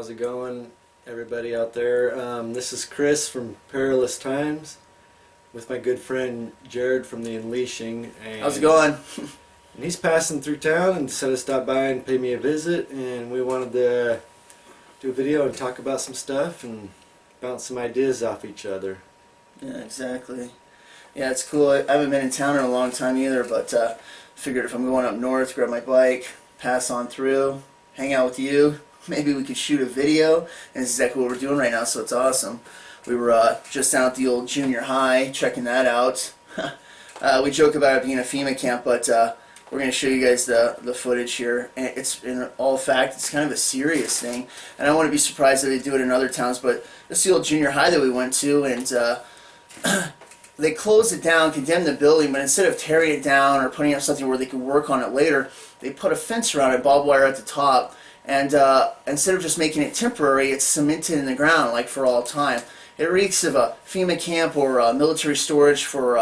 How's it going, everybody out there? This is Chris from Perilous Times with my good friend Jared from the Unleashing. And how's it going? And he's passing through town and decided to stop by and pay me a visit, and we wanted to do a video and talk about some stuff and bounce some ideas off each other. Yeah, exactly. Yeah, it's cool. I haven't been in town in a long time either, but figured if I'm going up north, grab my bike, pass on through, hang out with you. Maybe we could shoot a video, and this is exactly what we're doing right now, so it's awesome. We were just down at the old junior high, checking that out. We joke about it being a FEMA camp, but we're going to show you guys the footage here. And it's, in all fact, it's kind of a serious thing, and I wouldn't be surprised if they do it in other towns, but this is the old junior high that we went to, and they closed it down, condemned the building, but instead of tearing it down or putting up something where they could work on it later, they put a fence around it, barbed wire at the top. And instead of just making it temporary, it's cemented in the ground, like for all time. It reeks of a FEMA camp or military storage for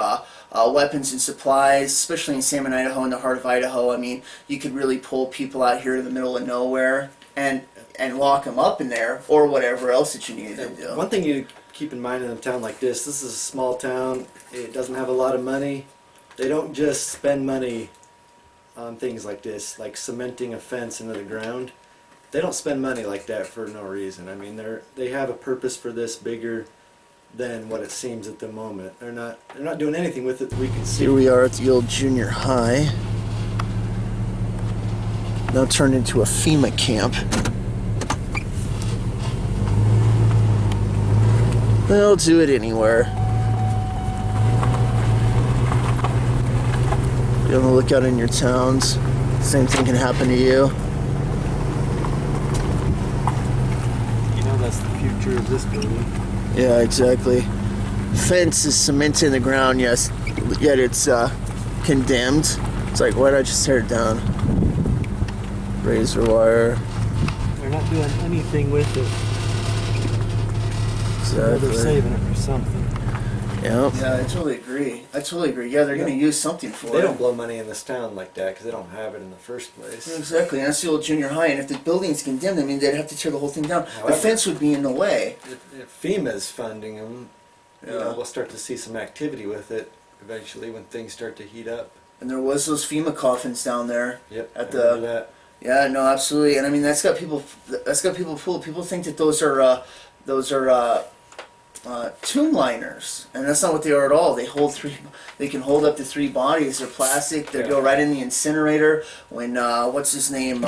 weapons and supplies, especially in Salmon, Idaho, in the heart of Idaho. I mean, you could really pull people out here in the middle of nowhere and lock them up in there, or whatever else that you needed to do. One thing you keep in mind in a town like this is a small town. It doesn't have a lot of money. They don't just spend money on things like this, like cementing a fence into the ground. They don't spend money like that for no reason. I mean, they have a purpose for this bigger than what it seems at the moment. They're not doing anything with it that we can see. Here we are at the old junior high. Now turned into a FEMA camp. They'll do it anywhere. Be on the lookout in your towns. Same thing can happen to you. That's the future of this building. Yeah, exactly. Fence is cemented in the ground, yes, yet it's condemned. It's like, why not just tear it down? Razor wire. They're not doing anything with it. Exactly. They're saving it for something. Yep. Yeah, I totally agree. Yeah, they're going to use something for it. They don't blow money in this town like that because they don't have it in the first place. Exactly, and that's the old junior high, and if the building's condemned, I mean, they'd have to tear the whole thing down. However, the fence would be in the way. If FEMA's funding them, you know, we'll start to see some activity with it eventually when things start to heat up. And there was those FEMA coffins down there. Yep, at I remember that. Yeah, no, absolutely, and I mean that's got people fooled. People think that those are tomb liners, and that's not what they are at all. They hold they can hold up to 3 bodies. They're plastic. They go right in the incinerator. When what's his name?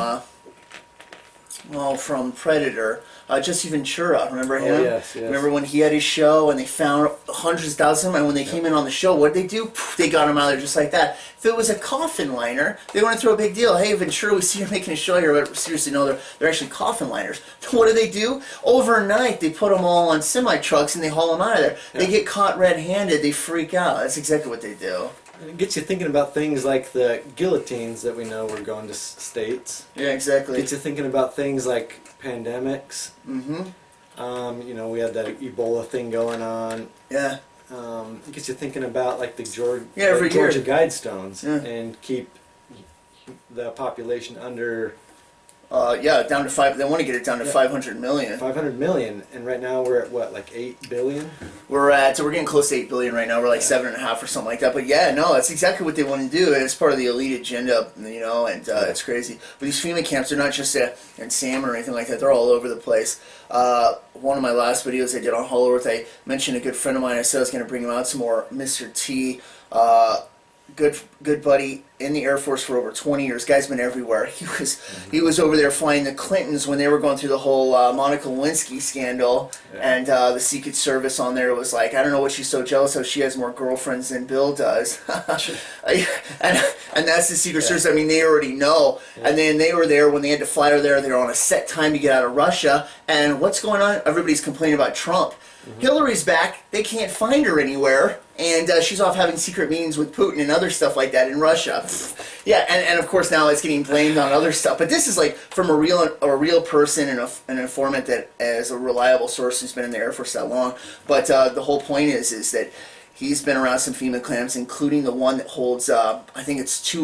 From Predator, Jesse Ventura. Remember him? Oh, yes. Remember when he had his show and they found hundreds of thousands of them, and when they came in on the show, what did they do? They got him out of there just like that. If it was a coffin liner, they wouldn't throw a big deal. Hey, Ventura, we see you're making a show here, but seriously, no, they're actually coffin liners. What do? Overnight, they put them all on semi-trucks and they haul them out of there. Yeah. They get caught red-handed, they freak out. That's exactly what they do. It gets you thinking about things like the guillotines that we know were going to states. Yeah, exactly. It gets you thinking about things like pandemics. Mm-hmm. You know, we had that Ebola thing going on. Yeah. It gets you thinking about like the Georgia Guidestones and keep the population under. Down to 5. They want to get it down to 500 million. 500 million, and right now we're at what, like 8 billion? We're getting close to 8 billion right now. We're like 7.5 or something like that. But yeah, no, that's exactly what they want to do. It's part of the elite agenda, you know, and it's crazy. But these FEMA camps are not just in Salmon or anything like that. They're all over the place. One of my last videos I did on Hollow Earth, I mentioned a good friend of mine. I said I was going to bring him out some more. Mr. T. Good buddy in the Air Force for over 20 years. Guy's been everywhere. He was over there flying the Clintons when they were going through the whole Monica Lewinsky scandal, and the Secret Service on there was like, I don't know what she's so jealous of. She has more girlfriends than Bill does, and that's the Secret Service. I mean, they already know. And then they were there when they had to fly over there. They were on a set time to get out of Russia. And what's going on? Everybody's complaining about Trump. Hillary's back. They can't find her anywhere, and she's off having secret meetings with Putin and other stuff like that in Russia. Yeah, and of course now it's getting blamed on other stuff. But this is like from a real person and an informant that is a reliable source who's been in the Air Force that long. But the whole point is that he's been around some FEMA camps, including the one that holds I think it's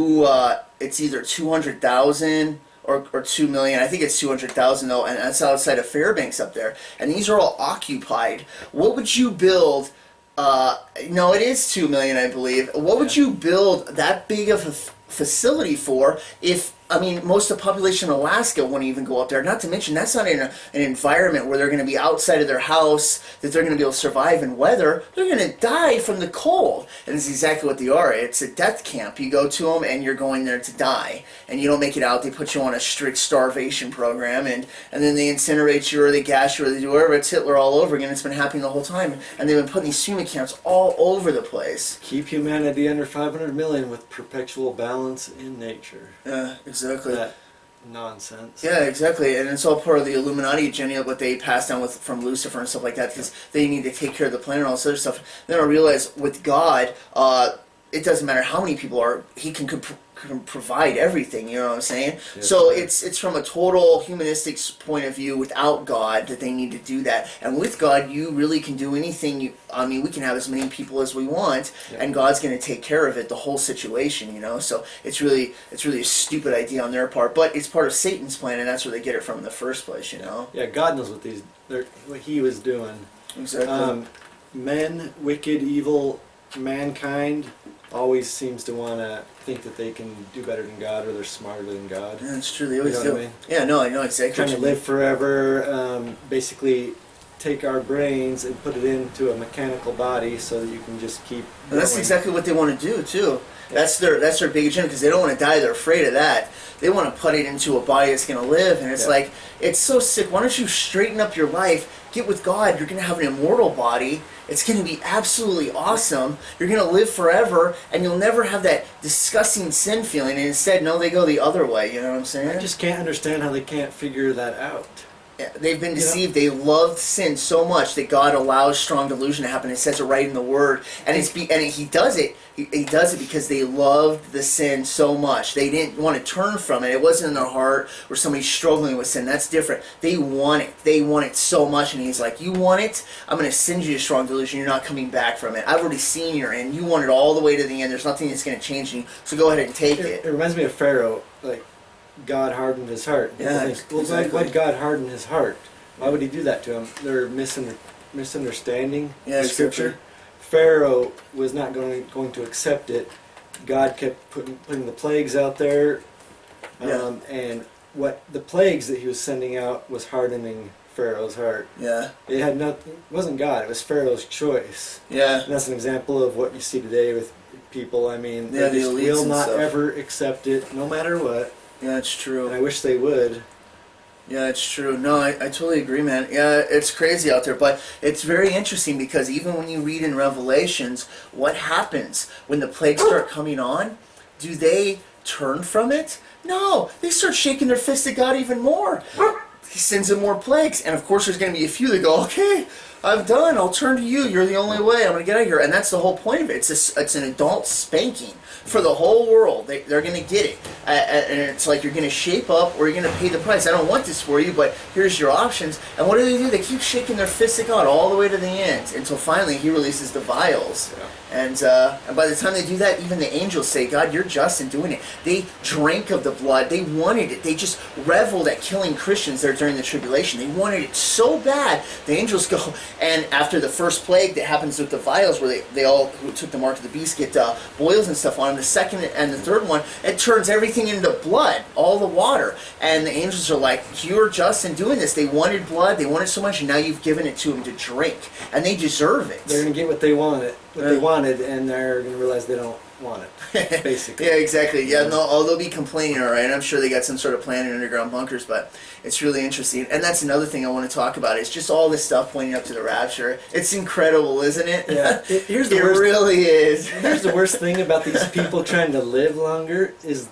either 200,000 or 2 million. I think it's 200,000 though, and that's outside of Fairbanks up there. And these are all occupied. What would you build? No, it is 2 million, I believe. What would you build that big of a facility for if, I mean, most of the population in Alaska wouldn't even go up there. Not to mention, that's not in an environment where they're going to be outside of their house, that they're going to be able to survive in weather. They're going to die from the cold. And it's exactly what they are. It's a death camp. You go to them and you're going there to die. And you don't make it out. They put you on a strict starvation program. And then they incinerate you or they gas you or they do whatever. It's Hitler all over again. It's been happening the whole time. And they've been putting these FEMA camps all over the place. Keep humanity under 500 million with perpetual balance in nature. Yeah, exactly. That nonsense. Yeah, exactly, and it's all part of the Illuminati agenda, what they passed down from Lucifer and stuff like that, because they need to take care of the planet and all this other stuff. Then I realize with God, it doesn't matter how many people are, He can provide everything. You know what I'm saying? Yes, so sir. it's from a total humanistic point of view. Without God, that they need to do that, and with God, you really can do anything. I mean, we can have as many people as we want, and God's going to take care of it, the whole situation. You know, so it's really a stupid idea on their part, but it's part of Satan's plan, and that's where they get it from in the first place. You know? Yeah, God knows what He was doing. Exactly. Men, wicked, evil, mankind always seems to want to think that they can do better than God or they're smarter than God. Yeah, it's true. They always You know do. what I mean? Yeah, no, I know exactly. Trying what to you mean. live forever, basically take our brains and put it into a mechanical body so that you can just keep And that's growing. exactly what they want to do too. That's their big agenda because they don't want to die. They're afraid of that. They want to put it into a body that's going to live, and it's like, it's so sick. Why don't you straighten up your life? Get with God. You're going to have an immortal body. It's going to be absolutely awesome. You're going to live forever, and you'll never have that disgusting sin feeling. And instead, no, they go the other way. You know what I'm saying? I just can't understand how they can't figure that out. They've been deceived. They loved sin so much that God allows strong delusion to happen. It says it right in the Word, and He does it. He does it because they loved the sin so much. They didn't want to turn from it. It wasn't in their heart or somebody struggling with sin. That's different. They want it. They want it so much, and He's like, "You want it? I'm going to send you a strong delusion. You're not coming back from it. I've already seen your end. You want it all the way to the end. There's nothing that's going to change you. So go ahead and take it." It reminds me of Pharaoh. Like, God hardened his heart. Yeah, People think, well, exactly. why'd God harden his heart? Why would He do that to him? They're misunderstanding the Scripture. Exactly. Pharaoh was not going to accept it. God kept putting the plagues out there, and what the plagues that He was sending out was hardening Pharaoh's heart. Yeah. It wasn't God. It was Pharaoh's choice. Yeah. And that's an example of what you see today with people. I mean, Yeah, they the just elites will and not stuff. ever accept it, no matter what. Yeah, it's true. And I wish they would. Yeah, it's true. No, I totally agree, man. Yeah, it's crazy out there, but it's very interesting because even when you read in Revelations, what happens when the plagues start coming on? Do they turn from it? No, they start shaking their fist at God even more. He sends them more plagues, and of course there's going to be a few that go, "Okay, I'm done. I'll turn to you. You're the only way. I'm going to get out of here." And that's the whole point of it. It's an adult spanking for the whole world. They're going to get it. And it's like you're going to shape up or you're going to pay the price. I don't want this for you, but here's your options. And what do? They keep shaking their fists at God all the way to the end until finally He releases the vials. Yeah. And by the time they do that, even the angels say, "God, you're just in doing it." They drank of the blood. They wanted it. They just reveled at killing Christians there during the tribulation. They wanted it so bad. The angels go, and after the first plague that happens with the vials, where they all who took the mark of the beast get boils and stuff on them, the second and the third one, it turns everything into blood, all the water. And the angels are like, "You're just in doing this." They wanted blood. They wanted so much, and now you've given it to them to drink, and they deserve it. They're going to get what they wanted, and they're going to realize they don't want it, basically. Yeah, exactly. Yeah, no, they'll be complaining, all right. I'm sure they got some sort of plan in underground bunkers, but it's really interesting. And that's another thing I want to talk about. It's just all this stuff pointing up to the rapture. It's incredible, isn't it? Yeah. Here's the it worst, really is. Here's the worst thing about these people trying to live longer is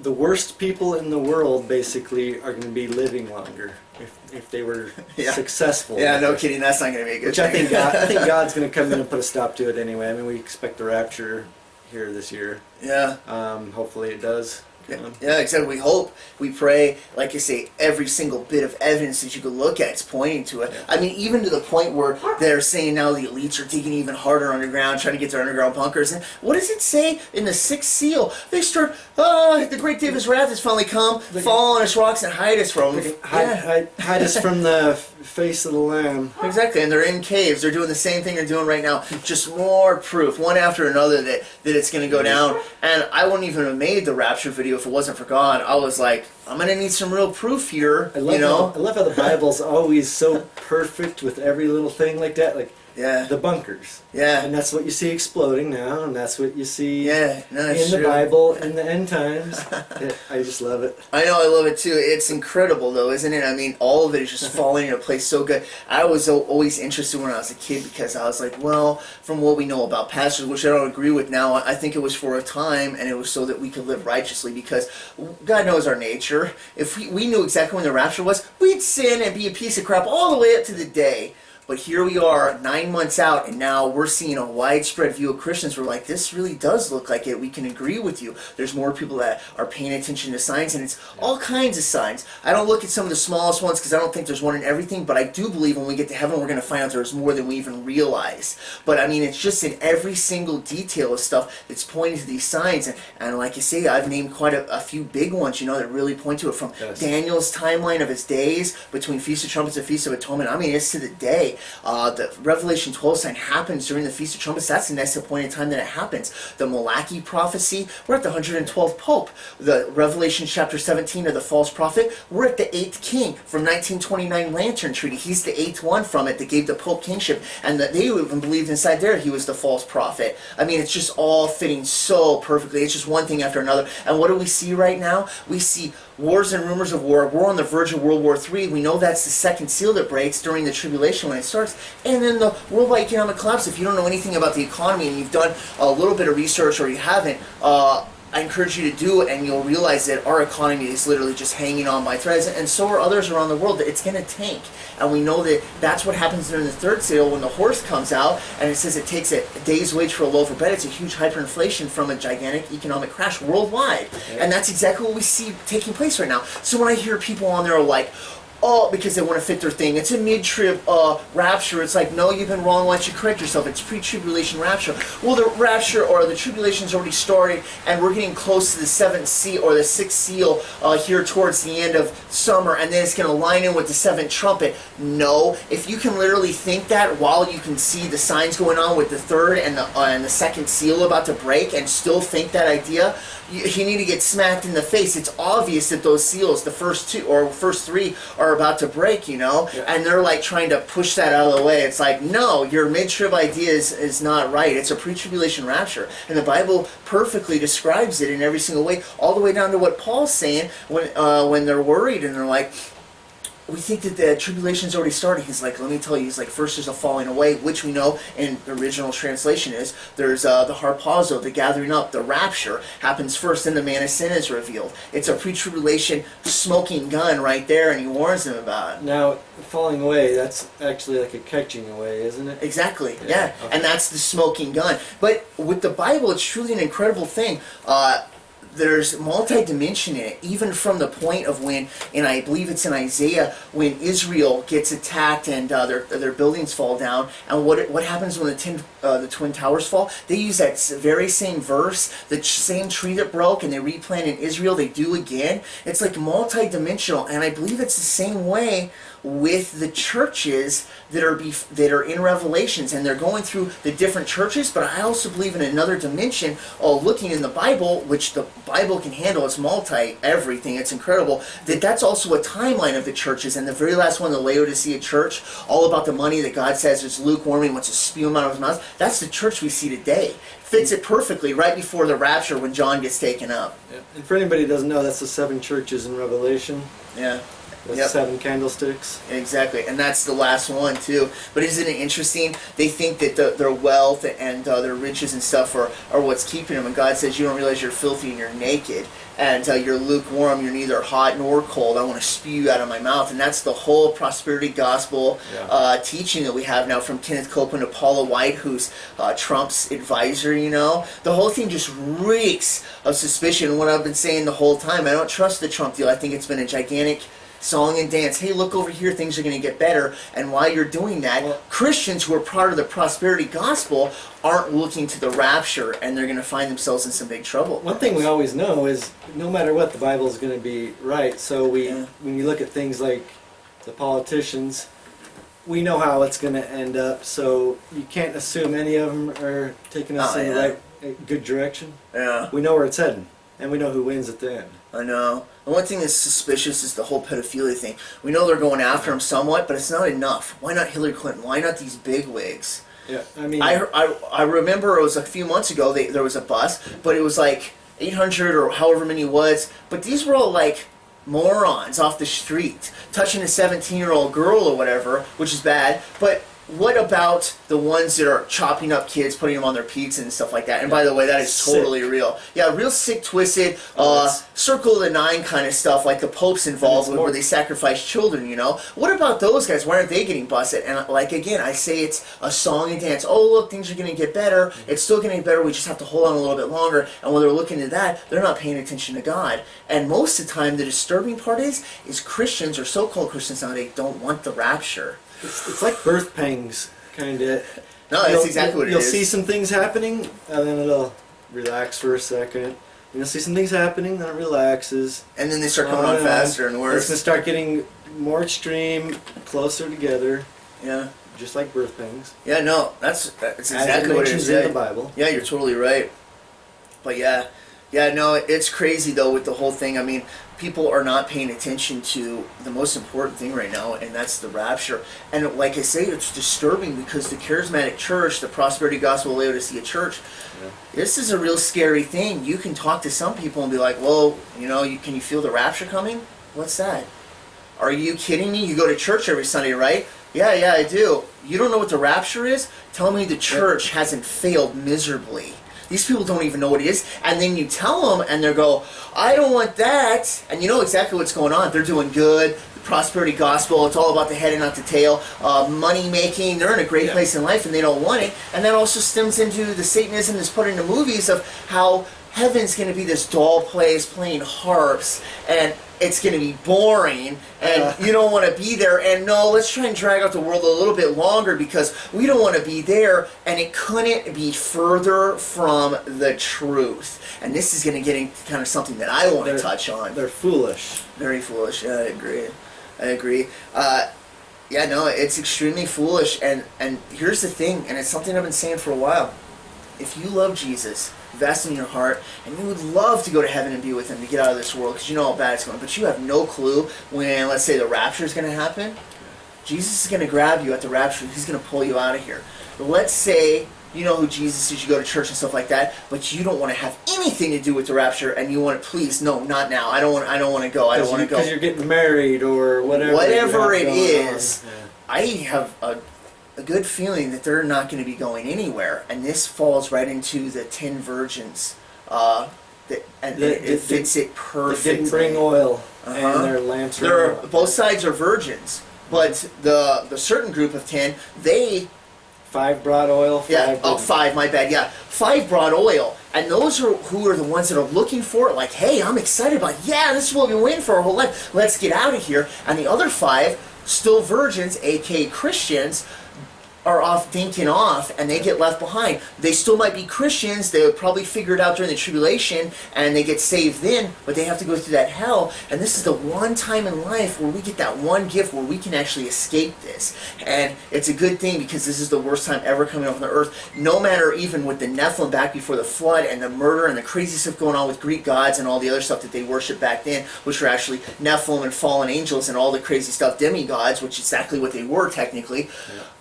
the worst people in the world basically are going to be living longer if they were successful. Yeah, no kidding. That's not going to be a good Which thing. I think God's going to come in and put a stop to it anyway. I mean, we expect the rapture here this year. Yeah. Hopefully it does. Yeah, exactly. We hope, we pray, like I say, every single bit of evidence that you could look at is pointing to it. Yeah. I mean, even to the point where they're saying now the elites are digging even harder underground, trying to get their underground bunkers. And what does it say in the sixth seal? They start, the great day of his wrath has finally come, fall on us rocks and hide us from him. Hide us from the face of the Lamb. Exactly, and they're in caves. They're doing the same thing they're doing right now. Just more proof, one after another, that it's going to go down. And I wouldn't even have made the Rapture video if it wasn't for God. I was like, I'm going to need some real proof here, I love how the Bible's always so perfect with every little thing like that. Like, Yeah. the bunkers. Yeah. And that's what you see exploding now, and that's what you see Yeah, no, in it's the true. Bible in the end times. I just love it. I know, I love it too. It's incredible though, isn't it? I mean, all of it is just falling into place so good. I was always interested when I was a kid because I was like, well, from what we know about pastors, which I don't agree with now, I think it was for a time and it was so that we could live righteously because God knows our nature. If we knew exactly when the rapture was, we'd sin and be a piece of crap all the way up to the day. But here we are, 9 months out, and now we're seeing a widespread view of Christians. We're like, this really does look like it. We can agree with you. There's more people that are paying attention to signs, and it's all kinds of signs. I don't look at some of the smallest ones because I don't think there's one in everything, but I do believe when we get to heaven, we're going to find out there's more than we even realize. But I mean, it's just in every single detail of stuff that's pointing to these signs. And like you say, I've named quite a few big ones, that really point to it, from Daniel's timeline of his days between Feast of Trumpets and Feast of Atonement. I mean, it's to the day. The Revelation 12 sign happens during the Feast of Trumpets. That's the next appointed time that it happens. The Malachi prophecy, we're at the 112th Pope. The Revelation chapter 17 of the false prophet, we're at the 8th king from 1929 Lantern Treaty. He's the 8th one from it that gave the Pope kingship, and that they even believed inside there he was the false prophet. I mean, it's just all fitting so perfectly. It's just one thing after another. And what do we see right now? We see wars and rumors of war. We're on the verge of World War III. We know that's the second seal that breaks during the tribulation when it starts. And then the worldwide economic collapse. If you don't know anything about the economy and you've done a little bit of research or you haven't, I encourage you to do it, and you'll realize that our economy is literally just hanging on by threads, and so are others around the world. That it's going to tank. And we know that that's what happens during the third seal when the horse comes out and it says it takes a day's wage for a loaf of bread. It's a huge hyperinflation from a gigantic economic crash worldwide. And that's exactly what we see taking place right now. So when I hear people on there like, oh, because they want to fit their thing, it's a mid-trib rapture. It's like, no, you've been wrong. Why don't you correct yourself? It's pre-tribulation rapture. Well, the rapture or the tribulation's already started, and we're getting close to the seventh seal or the sixth seal here towards the end of summer, and then it's going to line in with the seventh trumpet. No, if you can literally think that while you can see the signs going on with the third and the second seal about to break, and still think that idea, you need to get smacked in the face. It's obvious that those seals, the first two or first three, are about to break, and they're like trying to push that out of the way. It's like, no, your mid-trib idea is not right. It's a pre-tribulation rapture, and the Bible perfectly describes it in every single way, all the way down to what Paul's saying when they're worried and they're like, we think that the tribulation's already started. He's like, let me tell you, he's like, first there's a falling away, which we know in the original translation is, there's the harpazo, the gathering up, the rapture happens first, then the man of sin is revealed. It's a pre-tribulation smoking gun right there, and he warns them about it. Now, falling away, that's actually like a catching away, isn't it? Exactly, yeah. Okay. And that's the smoking gun. But with the Bible, it's truly an incredible thing. There's multi-dimension in it, even from the point of when, and I believe it's in Isaiah, when Israel gets attacked and their buildings fall down, and what happens when the Twin Towers fall? They use that very same verse, the same tree that broke, and they replant in Israel, they do again. It's like multi-dimensional, and I believe it's the same way with the churches that are in Revelations, and they're going through the different churches. But I also believe in another dimension, looking in the Bible, which the Bible can handle. It's everything. It's incredible. That's also a timeline of the churches, and the very last one, the Laodicea church, all about the money that God says is lukewarm, He wants to spew them out of His mouth. That's the church we see today. Fits it perfectly right before the rapture when John gets taken up. Yeah. And for anybody who doesn't know, that's the 7 churches in Revelation. Yeah. That's 7 candlesticks. Exactly, and that's the last one too. But isn't it interesting? They think that their wealth and their riches and stuff are what's keeping them, and God says, you don't realize you're filthy and you're naked. and you're lukewarm, you're neither hot nor cold. I want to spew you out of my mouth. And that's the whole prosperity gospel teaching that we have now from Kenneth Copeland to Paula White, who's Trump's advisor, you know. The whole thing just reeks of suspicion. What I've been saying the whole time, I don't trust the Trump deal. I think it's been a gigantic song and dance. Hey, look over here, things are going to get better. And while you're doing that, Christians who are part of the prosperity gospel aren't looking to the rapture, and they're going to find themselves in some big trouble. One thing we always know is no matter what, the Bible is going to be right. So when you look at things like the politicians, we know how it's going to end up. So you can't assume any of them are taking us in the right, good direction. Yeah. We know where it's heading, and we know who wins at the end. I know. And one thing that's suspicious is the whole pedophilia thing. We know they're going after him somewhat, but it's not enough. Why not Hillary Clinton? Why not these bigwigs? Yeah, I mean, I remember it was a few months ago. There was a bus, but it was like 800 or however many it was. But these were all like morons off the street touching a 17-year-old girl or whatever, which is bad. But what about the ones that are chopping up kids, putting them on their pizza and stuff like that? And by the way, that is totally real. Yeah, real sick, twisted, circle of the nine kind of stuff, like the Pope's involved with, where they sacrifice children, you know? What about those guys? Why aren't they getting busted? And like, again, I say it's a song and dance. Oh, look, things are going to get better. It's still going to get better. We just have to hold on a little bit longer. And when they're looking at that, they're not paying attention to God. And most of the time, the disturbing part is Christians, or so-called Christians nowadays, don't want the rapture. It's like birth pangs, kind of. No, that's exactly what it is. You'll see some things happening, and then it'll relax for a second. And you'll see some things happening, then it relaxes. And then they start coming on faster and worse. It's going to start getting more extreme, closer together. Yeah. Just like birth pangs. Yeah, no, that's exactly what it is. In the Bible. Yeah, you're totally right. But yeah, no, it's crazy though with the whole thing. I mean, people are not paying attention to the most important thing right now, and that's the rapture. And like I say, it's disturbing because the charismatic church, the prosperity gospel Laodicea church, this is a real scary thing. You can talk to some people and be like, well, you know, can you feel the rapture coming? What's that? Are you kidding me? You go to church every Sunday, right? Yeah, I do. You don't know what the rapture is? Tell me the church hasn't failed miserably. These people don't even know what it is. And then you tell them, and they go, I don't want that. And you know exactly what's going on. They're doing good. The prosperity gospel, it's all about the head and not the tail. Money making. They're in a great place in life, and they don't want it. And that also stems into the Satanism that's put into movies of how heaven's going to be this dull place playing harps, and it's going to be boring, and you don't want to be there. And no, let's try and drag out the world a little bit longer because we don't want to be there, and it couldn't be further from the truth. And this is going to get into kind of something that I want to touch on. They're foolish. Very foolish. Yeah, I agree. Yeah, no, it's extremely foolish. And here's the thing, and it's something I've been saying for a while. If you love Jesus, invest in your heart, and you would love to go to heaven and be with him to get out of this world because you know how bad it's going, but you have no clue when, let's say, the rapture is going to happen. Jesus is going to grab you at the rapture. He's going to pull you out of here. But let's say you know who Jesus is, you go to church and stuff like that, but you don't want to have anything to do with the rapture, and you want to, please, no, not now. I don't want to go. I don't want to go. Because you're getting married or whatever. Whatever it is, I have a good feeling that they're not going to be going anywhere, and this falls right into the 10 virgins. It fits it perfectly. They didn't bring oil, and their lamps are both sides are virgins, but the certain group of 10, they... 5 brought oil. 5, my bad. Yeah, 5 brought oil, and those are who are the ones that are looking for it. Like, hey, I'm excited about it. Yeah, this is what we've been waiting for our whole life. Let's get out of here. And the other 5, still virgins, aka Christians, are off dinking off, and they get left behind. They still might be Christians. They would probably figure it out during the tribulation, and they get saved then, but they have to go through that hell. And this is the one time in life where we get that one gift where we can actually escape this. And it's a good thing because this is the worst time ever coming up on the earth. No matter even with the Nephilim back before the flood and the murder and the crazy stuff going on with Greek gods and all the other stuff that they worshiped back then, which were actually Nephilim and fallen angels and all the crazy stuff, demigods, which is exactly what they were technically.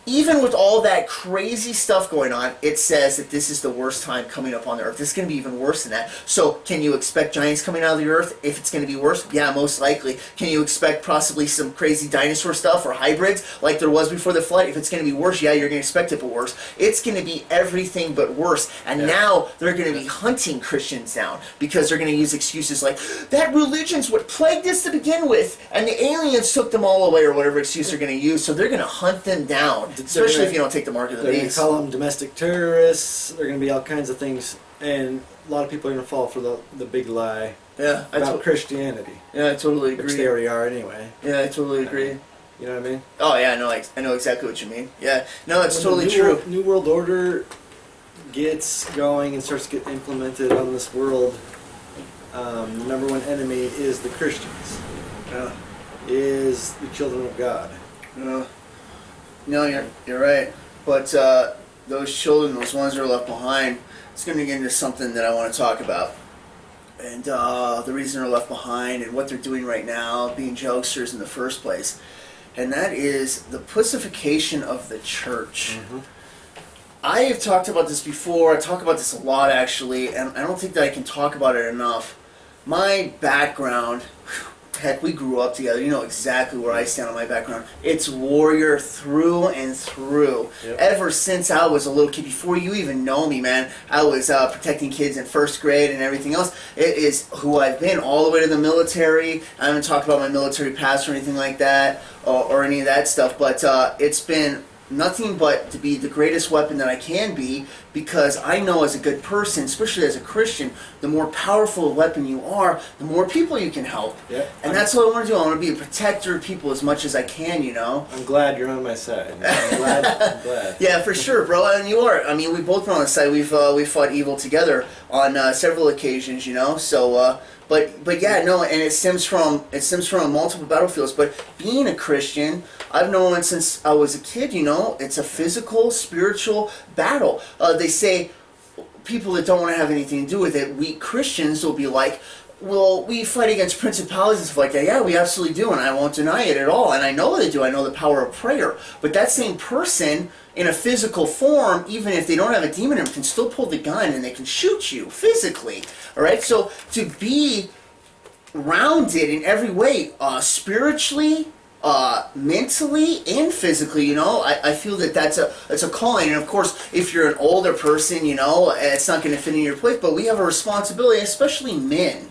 even with all that crazy stuff going on, it says that this is the worst time coming up on the earth. This is going to be even worse than that. So can you expect giants coming out of the earth if it's going to be worse? Yeah, most likely. Can you expect possibly some crazy dinosaur stuff or hybrids like there was before the flood? If it's going to be worse, yeah, you're going to expect it, but worse. It's going to be everything but worse. And now they're going to be hunting Christians down because they're going to use excuses like, that religion's what plagued us to begin with, and the aliens took them all away, or whatever excuse they're going to use. So they're going to hunt them down. Especially if you don't take the mark of the beast. They're going to call them domestic terrorists. They're going to be all kinds of things. And a lot of people are going to fall for the big lie about Christianity. Yeah, I totally agree. Which they already are anyway. Yeah, I totally agree. You know what I mean? Oh, yeah, no, I know exactly what you mean. Yeah, no, it's totally true. New World Order gets going and starts to get implemented on this world, the number one enemy is the Christians. Is the children of God. No, you're right. But those children, those ones that are left behind, it's going to get into something that I want to talk about. And the reason they're left behind and what they're doing right now, being jokesters in the first place. And that is the pussification of the church. Mm-hmm. I have talked about this before. I talk about this a lot, actually, and I don't think that I can talk about it enough. My background... Heck, we grew up together. You know exactly where I stand on my background. It's warrior through and through. Yep. Ever since I was a little kid, before you even know me, man, I was protecting kids in first grade and everything else. It is who I've been all the way to the military. I haven't talked about my military past or anything like that, or any of that stuff, but it's been nothing but to be the greatest weapon that I can be, because I know as a good person, especially as a Christian, the more powerful a weapon you are, the more people you can help. Yep. And that's what I want to do. I want to be a protector of people as much as I can, you know? I'm glad you're on my side. I'm glad. Yeah, for sure, bro. And you are. I mean, we've both been on the side. We've fought evil together on several occasions, you know? So, but yeah, no, and it stems from multiple battlefields. But being a Christian, I've known it since I was a kid, you know? It's a physical, spiritual battle. They say people that don't want to have anything to do with it, we Christians will be like, well, we fight against principalities and stuff like that. Yeah, we absolutely do, and I won't deny it at all. And I know they do. I know the power of prayer. But that same person in a physical form, even if they don't have a demon in them, can still pull the gun and they can shoot you physically. All right? So to be rounded in every way, spiritually, mentally and physically, you know, I feel that that's a calling. And of course, if you're an older person, you know, it's not going to fit in your place, but we have a responsibility, especially men.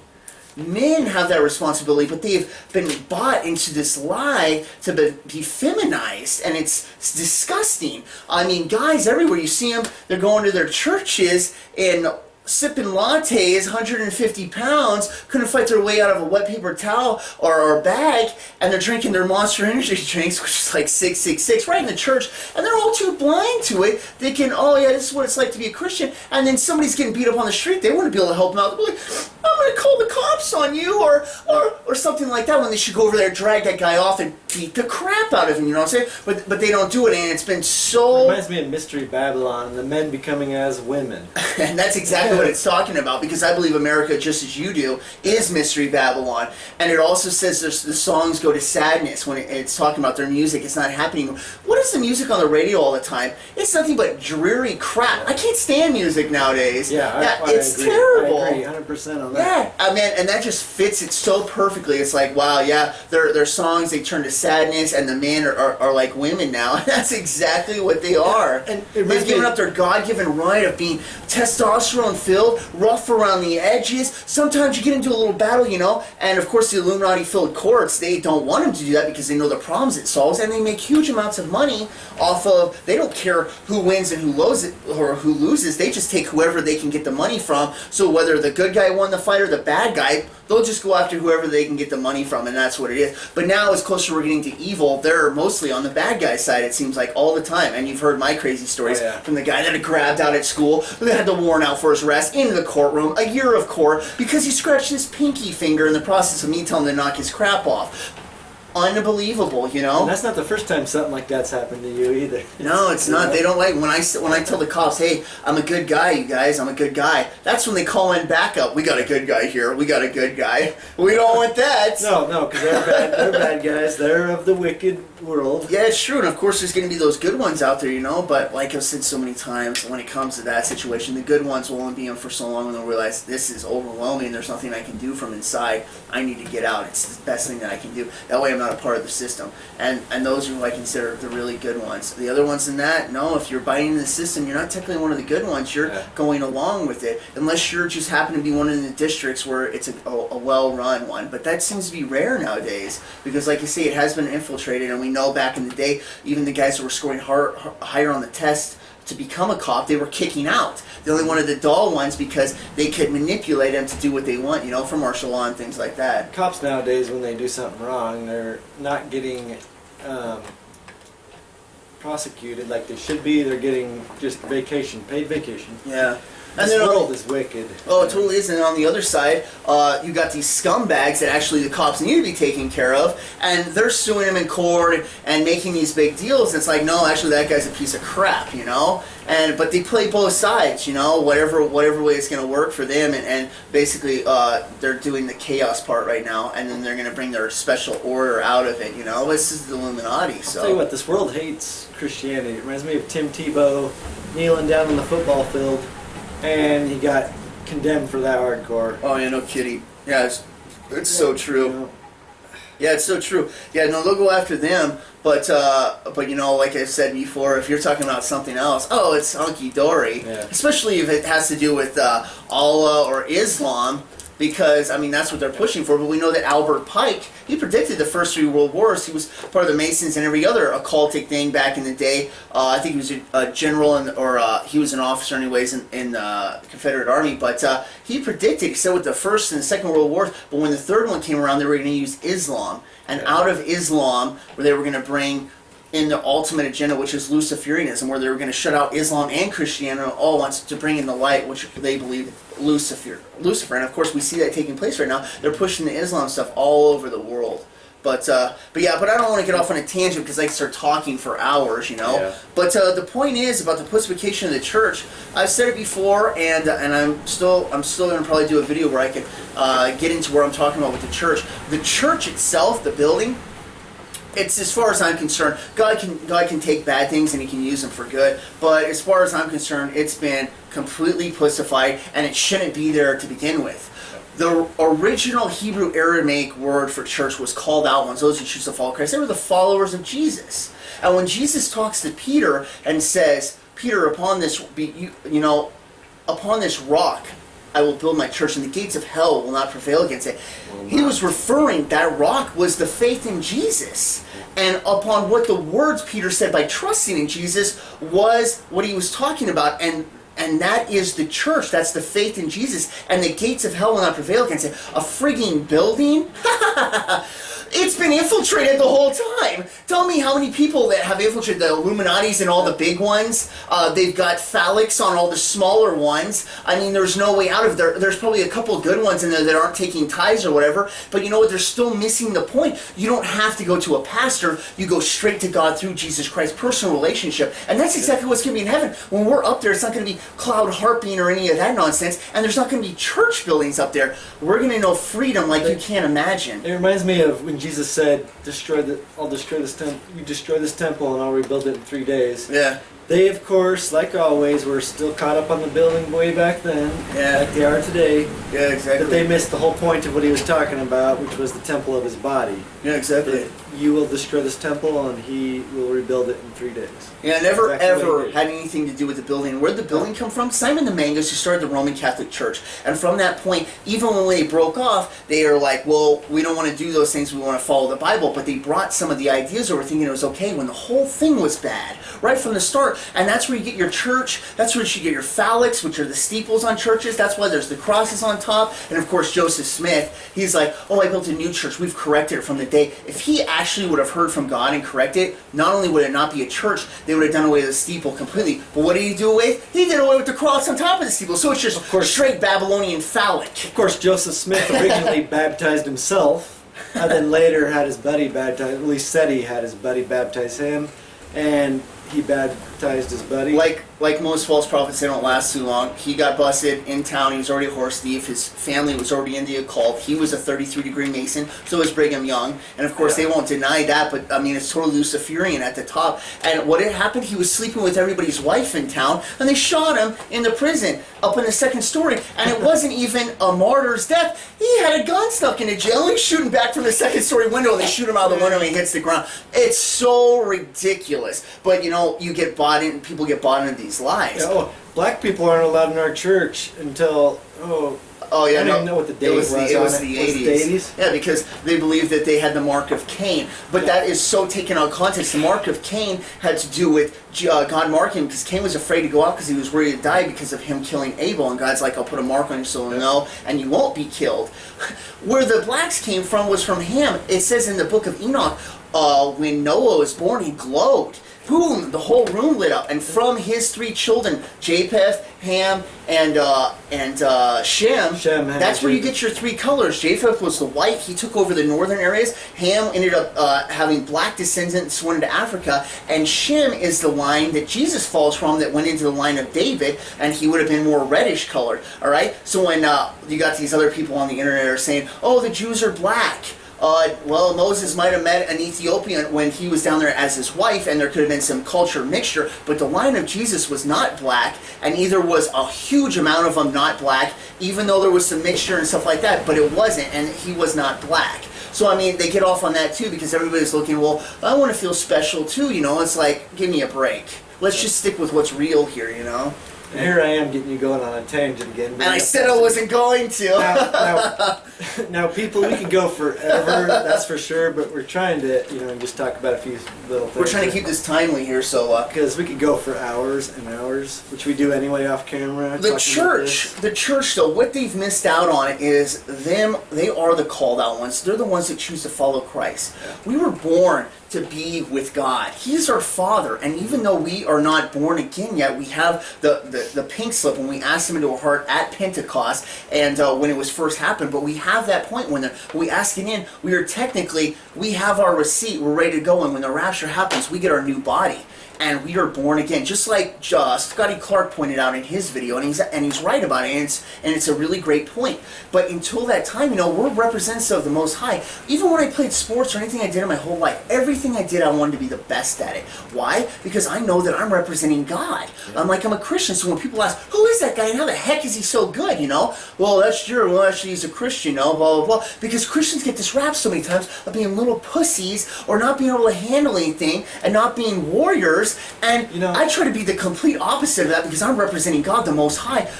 Men have that responsibility, but they've been bought into this lie to be feminized, and it's disgusting. I mean, guys everywhere, you see them, they're going to their churches and sipping lattes, 150 pounds, couldn't fight their way out of a wet paper towel or a bag, and they're drinking their Monster Energy drinks, which is like 666, right in the church, and they're all too blind to it, thinking, oh yeah, this is what it's like to be a Christian, and then somebody's getting beat up on the street, they wouldn't be able to help them out, they'll be like, I'm going to call the cops on you, or something like that, when they should go over there, drag that guy off, and beat the crap out of him, you know what I'm saying? But they don't do it, and it's been so... It reminds me of Mystery Babylon, the men becoming as women. And that's exactly what it's talking about, because I believe America, just as you do, is Mystery Babylon. And it also says the songs go to sadness when it's talking about their music. It's not happening. What is the music on the radio all the time? It's nothing but dreary crap. I can't stand music nowadays. Yeah, it's agree. terrible. I agree 100% on that. Yeah, I mean, and that just fits it so perfectly. It's like, wow, yeah, their songs, they turn to sadness, and the men are like women now. That's exactly what they are. And they've given up their God-given right of being testosterone-filled, rough around the edges. Sometimes you get into a little battle, you know, and of course the Illuminati-filled courts, they don't want them to do that because they know the problems it solves, and they make huge amounts of money off of, they don't care who wins and who loses, or who loses, they just take whoever they can get the money from. So whether the good guy won the fight or the bad guy, they'll just go after whoever they can get the money from, and that's what it is. But now, as closer we're getting to evil, they're mostly on the bad guy side, it seems like, all the time. And you've heard my crazy stories from the guy that had grabbed out at school, who had the warrant out for his arrest, into the courtroom, a year of court, because he scratched his pinky finger in the process of me telling him to knock his crap off. unbelievable, you know. And that's not the first time something like that's happened to you either. No, it's not. They don't like when I tell the cops, "Hey, I'm a good guy, you guys. I'm a good guy." That's when they call in backup. We got a good guy here. We got a good guy. We don't want that. No, because they're bad. They're bad guys. They're of the wicked world. Yeah, it's true, and of course there's going to be those good ones out there, you know. But like I've said so many times, when it comes to that situation, the good ones will only be in for so long, and they'll realize this is overwhelming. There's nothing I can do from inside. I need to get out. It's the best thing that I can do. That way, I'm not a part of the system. And those are who I consider the really good ones. The other ones in that, no, if you're biting the system, you're not technically one of the good ones. You're going along with it, unless you're just happen to be one of the districts where it's a well-run one. But that seems to be rare nowadays because, like you say, it has been infiltrated, and we know back in the day, even the guys that were scoring higher on the test to become a cop, they were kicking out. They only wanted the dull ones because they could manipulate them to do what they want, you know, for martial law and things like that. Cops nowadays, when they do something wrong, they're not getting prosecuted like they should be. They're getting just paid vacation. Yeah. And this world is wicked. Oh, it totally is. And on the other side, you got these scumbags that actually the cops need to be taken care of, and they're suing them in court and making these big deals. It's like, no, actually, that guy's a piece of crap, you know. But they play both sides, you know, whatever way it's going to work for them. And basically, they're doing the chaos part right now, and then they're going to bring their special order out of it. You know, this is the Illuminati. So I'll tell you what, this world hates Christianity. It reminds me of Tim Tebow kneeling down on the football field. And he got condemned for that hardcore. Oh yeah, no kidding. Yeah, it's so true. You know. Yeah, it's so true. Yeah, no, they'll go after them, but you know, like I said before, if you're talking about something else, oh, it's hunky dory. Yeah. Especially if it has to do with Allah or Islam. Because, I mean, that's what they're pushing for. But we know that Albert Pike, he predicted the first 3 world wars. He was part of the Masons and every other occultic thing back in the day. I think he was a general, or he was an officer anyways in the Confederate Army. But he predicted, he said with the First and the Second World Wars, but when the third one came around, they were going to use Islam. And out of Islam, where they were going to bring in the ultimate agenda, which is Luciferianism, where they were going to shut out Islam and Christianity all at once to bring in the light, which they believed Lucifer. And of course, we see that taking place right now. They're pushing the Islam stuff all over the world. But I don't want to get off on a tangent because I can start talking for hours, you know. Yeah. But the point is about the pussification of the church. I've said it before, and I'm still going to probably do a video where I can get into where I'm talking about with the church. The church itself, the building. It's, as far as I'm concerned, God can take bad things and He can use them for good. But as far as I'm concerned, it's been completely pussified, and it shouldn't be there to begin with. The original Hebrew Aramaic word for church was called out ones, those who choose to follow Christ. They were the followers of Jesus. And when Jesus talks to Peter and says, "Peter, upon this upon this rock I will build my church, and the gates of hell will not prevail against it." He was referring, that rock was the faith in Jesus. And upon what the words Peter said by trusting in Jesus was what he was talking about. And that is the church. That's the faith in Jesus. And the gates of hell will not prevail against it. A frigging building? It's been infiltrated the whole time. Tell me how many people that have infiltrated the Illuminatis and all the big ones. They've got phallics on all the smaller ones. I mean, there's no way out of there. There's probably a couple good ones in there that aren't taking tithes or whatever. But you know what? They're still missing the point. You don't have to go to a pastor. You go straight to God through Jesus Christ. Personal relationship. And that's exactly what's going to be in heaven. When we're up there, it's not going to be cloud harping or any of that nonsense. And there's not going to be church buildings up there. We're going to know freedom like you can't imagine. It reminds me of when Jesus said, I'll destroy this temple. You destroy this temple and I'll rebuild it in 3 days. Yeah. They, of course, like always, were still caught up on the building way back then, like they are today. Yeah, exactly. But they missed the whole point of what he was talking about, which was the temple of his body. Yeah, exactly. That you will destroy this temple and he will rebuild it in 3 days. Yeah, never Exactly ever had anything to do with the building. Where did the building come from? Simon the Magus, who started the Roman Catholic Church. And from that point, even when they broke off, they are like, well, we don't want to do those things, we want to follow the Bible. But they brought some of the ideas over thinking it was okay when the whole thing was bad, right from the start. And that's where you get your church, that's where you get your phallics, which are the steeples on churches. That's why there's the crosses on top. And of course, Joseph Smith, he's like, oh, I built a new church, we've corrected it from the day. If he actually would have heard from God and corrected it, not only would it not be a church, they would have done away with the steeple completely. But what did he do away with? He did away with the cross on top of the steeple. So it's just straight Babylonian phallic. Of course, Joseph Smith originally baptized himself. And then later had his buddy baptized. At least said he had his buddy baptize him, and he baptized his buddy. Like most false prophets, they don't last too long. He got busted in town. He was already a horse thief. His family was already in the occult. He was a 33-degree Mason, so was Brigham Young. And of course, they won't deny that, but I mean, it's totally Luciferian at the top. And what had happened, he was sleeping with everybody's wife in town, and they shot him in the prison up in the second story. And it wasn't even a martyr's death. He had a gun stuck in a jail. He's shooting back from the second story window, and they shoot him out the window, and he hits the ground. It's so ridiculous. But you know, you get bought in, people get bought into these lies. Yeah, oh, black people aren't allowed in our church until yeah, I don't even know what the date was. It was the 80s. Yeah, because they believed that they had the mark of Cain. But that is so taken out of context. The mark of Cain had to do with God marking him, because Cain was afraid to go out because he was worried to die because of him killing Abel. And God's like, I'll put a mark on you so you'll know, and you won't be killed. Where the blacks came from was from Ham. It says in the book of Enoch, when Noah was born, he glowed. Boom! The whole room lit up, and from his 3 children, Japheth, Ham, and Shem. That's where you get your 3 colors. Japheth was the white; he took over the northern areas. Ham ended up having black descendants, went into Africa, and Shem is the line that Jesus falls from, that went into the line of David, and he would have been more reddish colored. All right. So when you got these other people on the internet are saying, "Oh, the Jews are black." Well, Moses might have met an Ethiopian when he was down there as his wife, and there could have been some culture mixture, but the line of Jesus was not black, and either was a huge amount of them not black, even though there was some mixture and stuff like that, but it wasn't, and he was not black. So, I mean, they get off on that too, because everybody's looking, well, I want to feel special too, you know, it's like, give me a break. Let's just stick with what's real here, you know? And here I am getting you going on a tangent again. And I said I wasn't going to. Now, people, we could go forever, that's for sure, but we're trying to, just talk about a few little things. We're trying to keep this timely here, so... Because we could go for hours and hours, which we do anyway off camera. The church, though, what they've missed out on is they are the called out ones. They're the ones that choose to follow Christ. Yeah. We were born to be with God. He's our Father, and even though we are not born again yet, we have the pink slip when we asked Him into our heart at Pentecost, and when it was first happened. But we have that point when we ask it in. We have our receipt. We're ready to go, and when the rapture happens, we get our new body. And we are born again, just like Scotty Clark pointed out in his video, and he's right about it, and it's a really great point. But until that time, we're representatives of the Most High. Even when I played sports or anything I did in my whole life, everything I did, I wanted to be the best at it. Why? Because I know that I'm representing God. Yeah. I'm a Christian, so when people ask, who is that guy, and how the heck is he so good, Well, that's true. Well, actually, he's a Christian, blah, blah, blah. Because Christians get this rap so many times of being little pussies, or not being able to handle anything, and not being warriors. And I try to be the complete opposite of that, because I'm representing God, the Most High.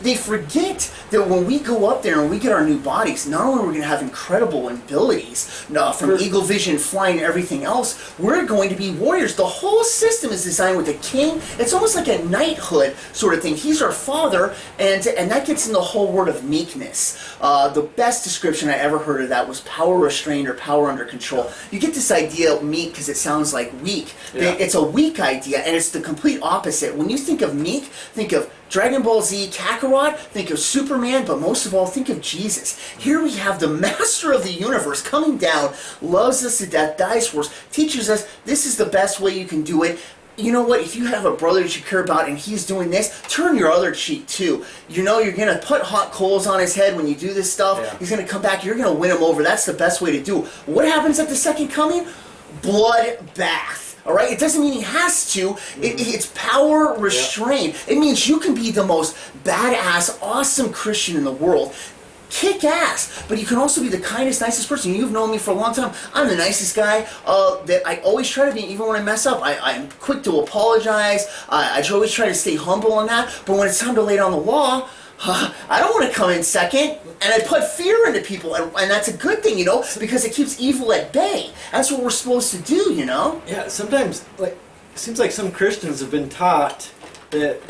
They forget that when we go up there and we get our new bodies, not only are we going to have incredible abilities, from eagle vision, flying, and everything else, we're going to be warriors. The whole system is designed with a king. It's almost like a knighthood sort of thing. He's our Father, and that gets in the whole word of meekness. The best description I ever heard of that was power restrained or power under control. You get this idea of meek because it sounds like weak. Yeah. It's a weak idea, and it's the complete opposite. When you think of meek, think of Dragon Ball Z Kakarot, think of Superman, but most of all, think of Jesus. Here we have the master of the universe coming down, loves us to death, dies for us, teaches us this is the best way you can do it. You know what? If you have a brother that you care about and he's doing this, turn your other cheek too. You're going to put hot coals on his head when you do this stuff. Yeah. He's going to come back. You're going to win him over. That's the best way to do it. What happens at the second coming? Bloodbath. All right? It doesn't mean he has to. It's power restrained. Yeah. It means you can be the most badass, awesome Christian in the world. Kick ass, but you can also be the kindest, nicest person. You've known me for a long time. I'm the nicest guy that I always try to be, even when I mess up. I'm quick to apologize. I always try to stay humble on that. But when it's time to lay down the law, I don't want to come in second. And I put fear into people, and that's a good thing, because it keeps evil at bay. That's what we're supposed to do, Yeah, sometimes, it seems like some Christians have been taught that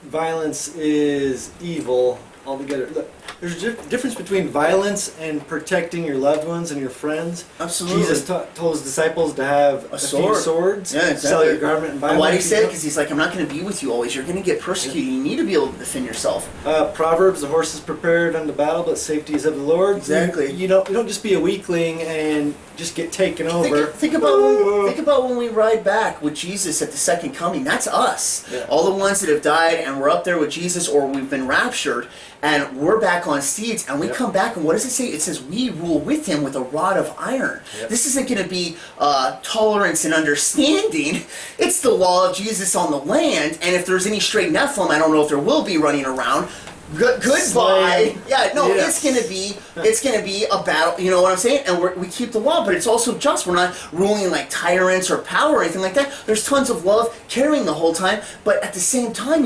violence is evil altogether. Look, There's a difference between violence and protecting your loved ones and your friends. Absolutely. Jesus told his disciples to have a few swords, Yeah, exactly. sell your garment and buy And one. why did he say it? Because he's like, I'm not going to be with you always. You're going to get persecuted. You need to be able to defend yourself. Proverbs, the horse is prepared unto battle, but safety is of the Lord. Exactly. You don't just be a weakling and just get taken over. Think about when we ride back with Jesus at the second coming. That's us. Yeah. All the ones that have died and we're up there with Jesus, or we've been raptured, and we're back on steeds, and we come back, and what does it say? It says we rule with him with a rod of iron. Yep. This isn't going to be tolerance and understanding. It's the law of Jesus on the land, and if there's any stray Nephilim, I don't know if there will be running around. Goodbye. Slave. Yeah, no, Yeah. it's gonna be a battle. You know what I'm saying? And we keep the law, but it's also just. We're not ruling like tyrants or power or anything like that. There's tons of love carrying the whole time, but at the same time,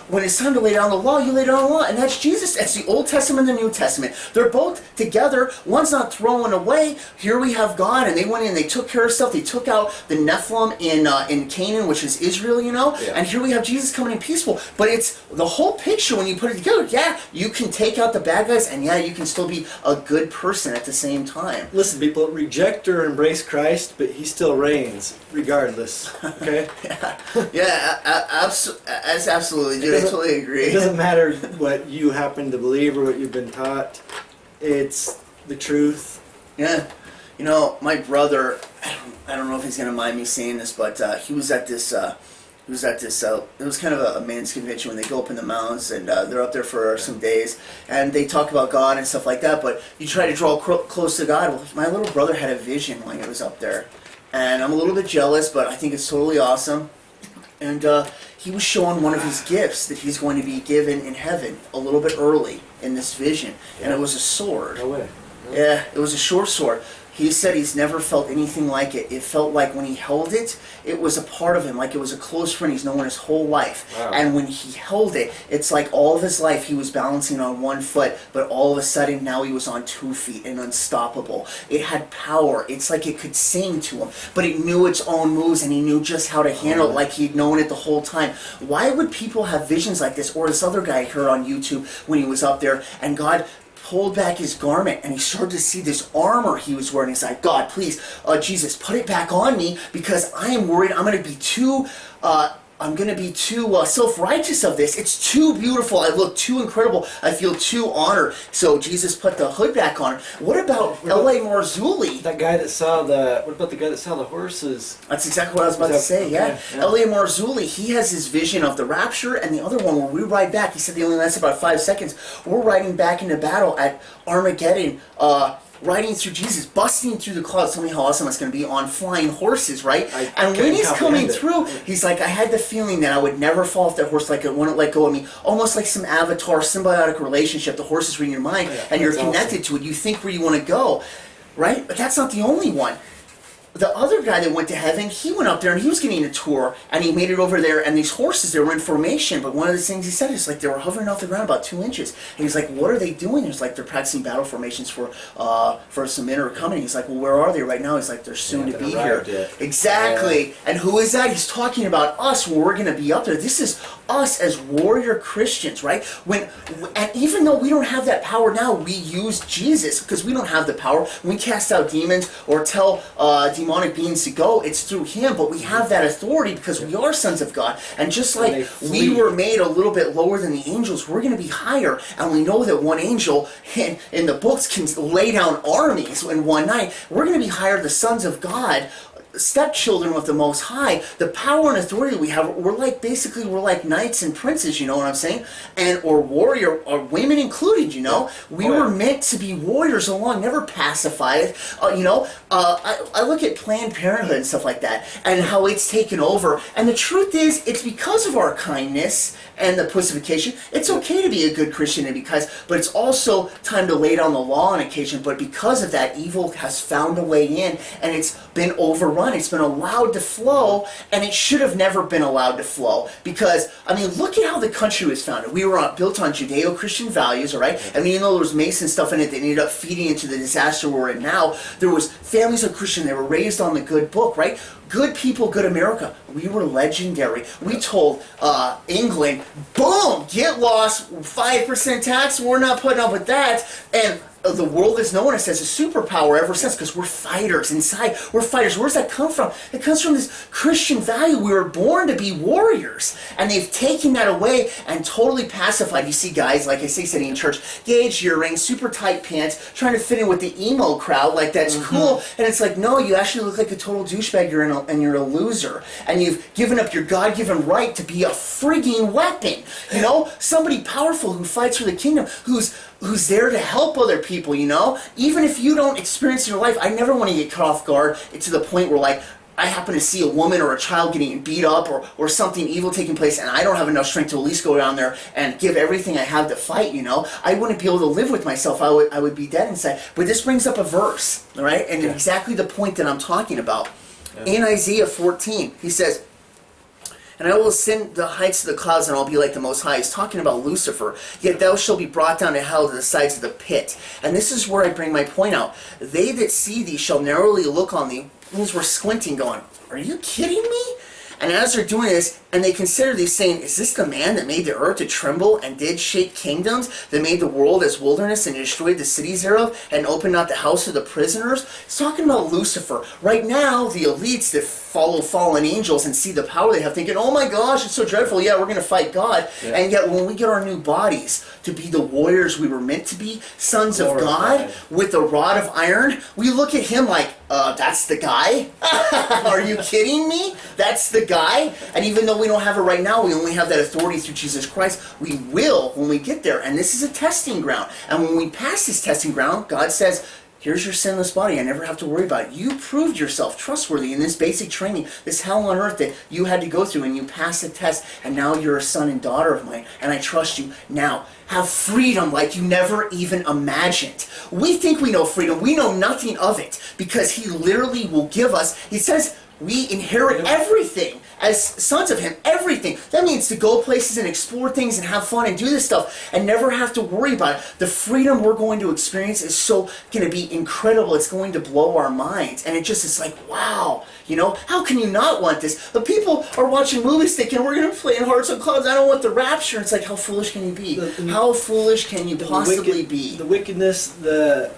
when it's time to lay down the law, you lay down the law, and that's Jesus. That's the Old Testament and the New Testament. They're both together. One's not thrown away. Here we have God, and they went in, they took care of stuff. They took out the Nephilim in Canaan, which is Israel. Yeah. And here we have Jesus coming in peaceful. But it's the whole picture when you put it together. Yeah, you can take out the bad guys, and yeah, you can still be a good person at the same time. Listen, people, reject or embrace Christ, but he still reigns, regardless. Okay? That's absolutely, dude. I totally agree. It doesn't matter what you happen to believe or what you've been taught. It's the truth. Yeah. My brother, I don't know if he's going to mind me saying this, but he was at this... it was kind of a men's convention when they go up in the mountains, and they're up there for some days, and they talk about God and stuff like that, but you try to draw close to God. Well, my little brother had a vision when he was up there, and I'm a little bit jealous, but I think it's totally awesome. And he was showing one of his gifts that he's going to be given in heaven a little bit early in this vision, and it was a sword. No way. Yeah, it was a short sword. He said he's never felt anything like it. It felt like when he held it, it was a part of him, like it was a close friend he's known his whole life. Wow. And when he held it, it's like all of his life he was balancing on one foot, but all of a sudden now he was on 2 feet and unstoppable. It had power. It's like it could sing to him, but it knew its own moves, and he knew just how to handle it, like he'd known it the whole time. Why would people have visions like this? Or this other guy I heard on YouTube when he was up there, and God pulled back his garment, and he started to see this armor he was wearing. He's like, God, please, Jesus, put it back on me, because I am worried I'm going to be too self-righteous of this. It's too beautiful. I look too incredible. I feel too honored. So Jesus put the hood back on. What about L.A. Marzulli? That guy that saw what about the guy that saw the horses? That's exactly what I was about to say, yeah. L.A. Marzulli, he has his vision of the rapture, and the other one where we ride back, he said they only last about 5 seconds. We're riding back into battle at Armageddon, riding through Jesus, busting through the clouds. Tell me how awesome it's going to be on flying horses, right? And when he's coming through, he's like, I had the feeling that I would never fall off that horse, like it wouldn't let go of me. Almost like some avatar, symbiotic relationship. The horse is reading your mind, and you're connected to it. You think where you want to go, right? But that's not the only one. The other guy that went to heaven, he went up there and he was getting a tour, and he made it over there, and these horses, they were in formation, but one of the things he said is like they were hovering off the ground about 2 inches. And he's like, what are they doing? He's like, they're practicing battle formations for some men who are coming. He's like, well, where are they right now? He's like, they're soon to be here. Exactly. And who is that? He's talking about us when we're going to be up there. This is us as warrior Christians, right? And even though we don't have that power now, we use Jesus, because we don't have the power. When we cast out demons or tell demonic beings to go, it's through him, but we have that authority because we are sons of God. And just like we were made a little bit lower than the angels, we're going to be higher. And we know that one angel in the books can lay down armies in one night. We're going to be higher, the sons of God, stepchildren with the Most High. The power and authority we have, we're like knights and princes, you know what I'm saying? Or warrior, or women included, you know? We were meant to be warriors along, never pacified. I look at Planned Parenthood and stuff like that, and how it's taken over. And the truth is, it's because of our kindness and the pussification. It's okay to be a good Christian, but it's also time to lay down the law on occasion. But because of that, evil has found a way in, and it's been overrun. run. It's been allowed to flow, and it should have never been allowed to flow. Because, I mean, look at how the country was founded. We were built on Judeo-Christian values, all right? I mean, even though there was Mason stuff in it that ended up feeding into the disaster we're in now, there was families of Christian that were raised on the good book, right? Good people, good America. We were legendary. We told England, boom, get lost, 5% tax, we're not putting up with that. And the world has known us as a superpower ever since, because we're fighters inside. We're fighters. Where does that come from? It comes from this Christian value. We were born to be warriors. And they've taken that away and totally pacified. You see guys, like I say, sitting in church, gauge earrings, super tight pants, trying to fit in with the emo crowd, like that's cool. And it's like, no, you actually look like a total douchebag, and you're a loser. And you've given up your God-given right to be a frigging weapon. You know, somebody powerful who fights for the kingdom, who's there to help other people, you know? Even if you don't experience in your life, I never want to get caught off guard to the point where, like, I happen to see a woman or a child getting beat up or something evil taking place, and I don't have enough strength to at least go down there and give everything I have to fight, you know? I wouldn't be able to live with myself. I would be dead inside. But this brings up a verse, all right? And exactly the point that I'm talking about. In Isaiah 14, he says, and I will ascend the heights of the clouds, and I'll be like the Most High. He's talking about Lucifer. Yet thou shalt be brought down to hell, to the sides of the pit. And this is where I bring my point out. They that see thee shall narrowly look on thee. Means we're squinting, going, are you kidding me? And as they're doing this, and they consider these, saying, is this the man that made the earth to tremble, and did shake kingdoms, that made the world as wilderness, and destroyed the cities thereof, and opened not the house of the prisoners? He's talking about Lucifer. Right now, the elites that follow fallen angels and see the power they have, thinking, oh my gosh, it's so dreadful, yeah, we're going to fight God. And yet when we get our new bodies to be the warriors we were meant to be, sons of God, with a rod of iron, we look at him like, that's the guy? Are you kidding me? That's the guy? And even though we don't have it right now, we only have that authority through Jesus Christ, we will when we get there. And this is a testing ground. And when we pass this testing ground, God says, here's your sinless body. I never have to worry about it. You proved yourself trustworthy in this basic training, this hell on earth that you had to go through, and you passed the test, and now you're a son and daughter of mine, and I trust you. Now, have freedom like you never even imagined. We think we know freedom. We know nothing of it, because he literally will give us, he says, we inherit everything as sons of him, everything. That means to go places and explore things and have fun and do this stuff and never have to worry about it. The freedom we're going to experience is so going to be incredible. It's going to blow our minds. And it just is like, wow, you know, how can you not want this? But people are watching movies thinking, we're going to play in Hearts on Clouds. I don't want the rapture. It's like, how foolish can you be? How foolish can you possibly be? The wickedness, the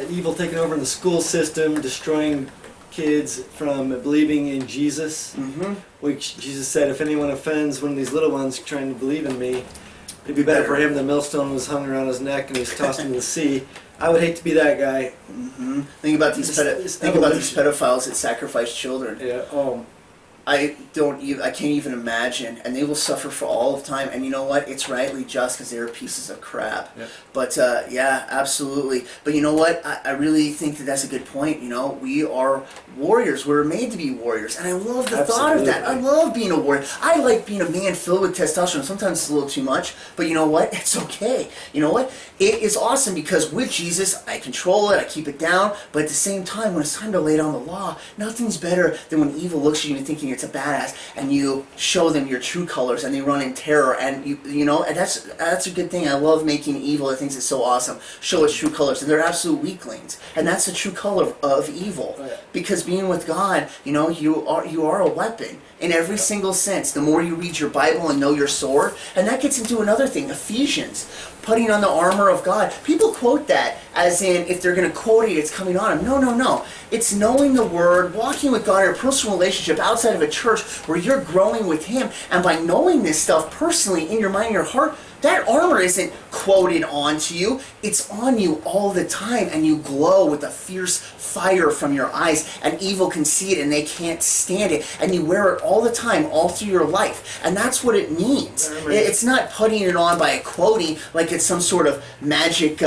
evil taking over in the school system, destroying kids from believing in Jesus, which Jesus said, if anyone offends one of these little ones trying to believe in me, it'd be better for him the millstone was hung around his neck and he was tossed into the sea. I would hate to be that guy. Think about these pedophiles that sacrifice children. Yeah. I can't even imagine, and they will suffer for all of time. And you know what? It's rightly just, because they're pieces of crap. Yep. But yeah, absolutely. But you know what? I really think that that's a good point. You know, we are warriors. We're made to be warriors, and I love the thought of that. I love being a warrior. I like being a man filled with testosterone. Sometimes it's a little too much, but you know what? It's okay. You know what? It is awesome, because with Jesus, I control it. I keep it down. But at the same time, when it's time to lay down the law, nothing's better than when evil looks at you and thinking it's a badass, and you show them your true colors, and they run in terror, and you know, and that's a good thing. I love making evil. I think it's so awesome. Show its true colors, and they're absolute weaklings, and that's the true color of evil. Because being with God, you know, you are a weapon in every single sense. The more you read your Bible and know your sword, and that gets into another thing, Ephesians, putting on the armor of God. People quote that as in, if they're going to quote it, it's coming on them. No. It's knowing the Word, walking with God in a personal relationship outside of a church where you're growing with Him. And by knowing this stuff personally in your mind and your heart, that armor isn't quoted onto you. It's on you all the time, and you glow with a fierce fire from your eyes, and evil can see it and they can't stand it, and you wear it all the time, all through your life. And that's what it means. It's not putting it on by a quoting like it's some sort of magic